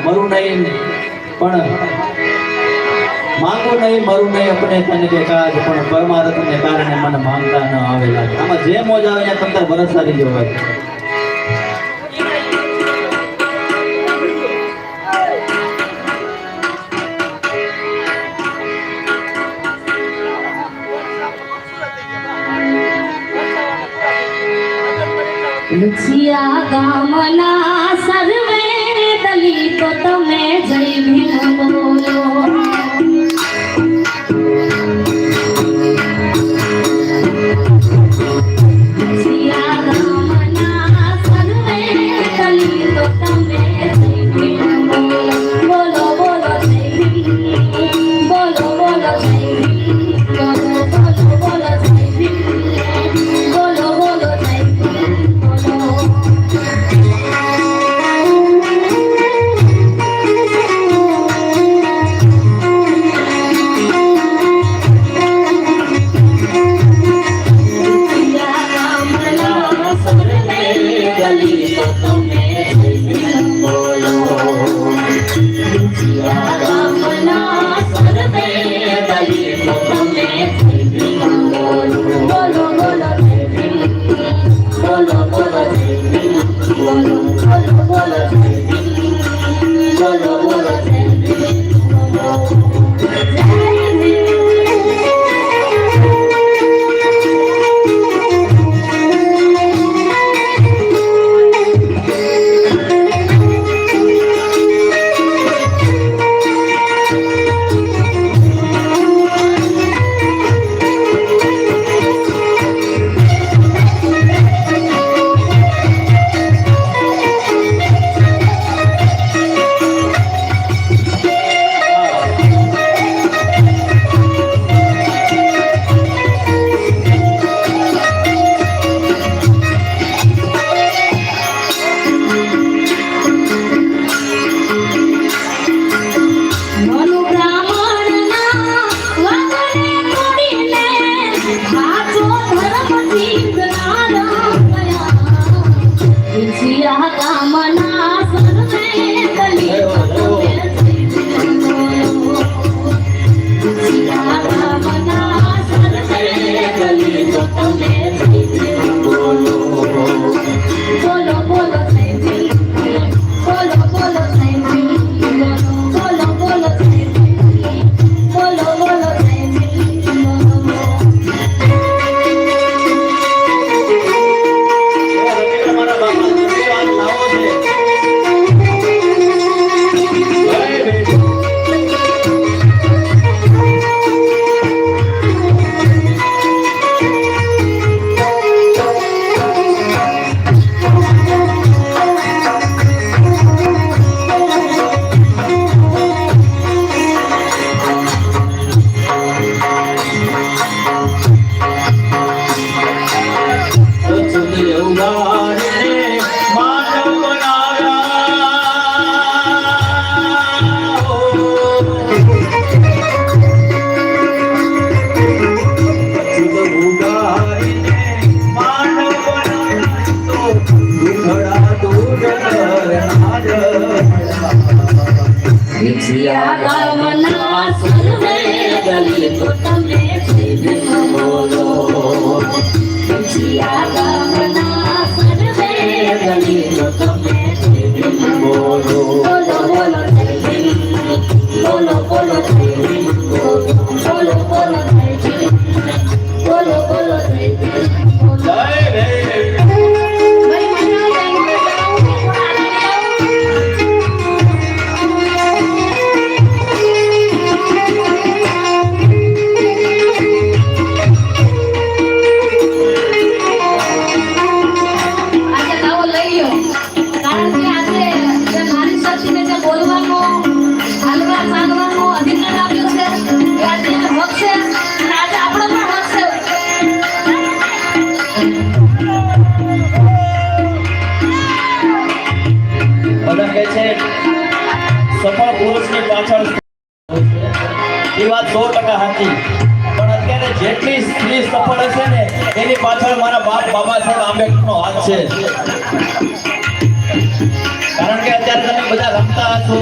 મરું નહીં પણ માંગો નહીં મરું નહીં अपने तन के काज પણ પરમાર્થને કારણે મને માંગતા ન આવેલા આમાં જે મોજ આવે ને તંતર વરસારી જો હોય લુખિયા ગામના સર્વે દલિતો તમે જય ભીમ બોલો લુખિયા ગામના સર્વે દલિતો તમે જય ભીમ બોલો બોલો જય ભીમ બોલો બોલો જય ભીમ બોલો બોલો જય ભીમ બોલો બોલો જય ગામના સર્વે દલિતો તમે જય ભીમ બોલો ગામના સર્વે દલિતો તમે જય ભીમ બોલો બોલો બોલો જય ભીમ બોલો બોલો જય ભીમ બોલો બોલો જય ભીમ બોલો બોલો જય ભીમ જય ભીમ સફળ પુરુષની પાછળ એ વાત 100% સાચી પણ અત્યારે જેટલી સ્ત્રી સફળ હશે ને એની પાછળ મારા બાબા સાહેબ આંબેડકરનો હાથ છે કારણ કે અત્યારે તમે બધા રમતા હશો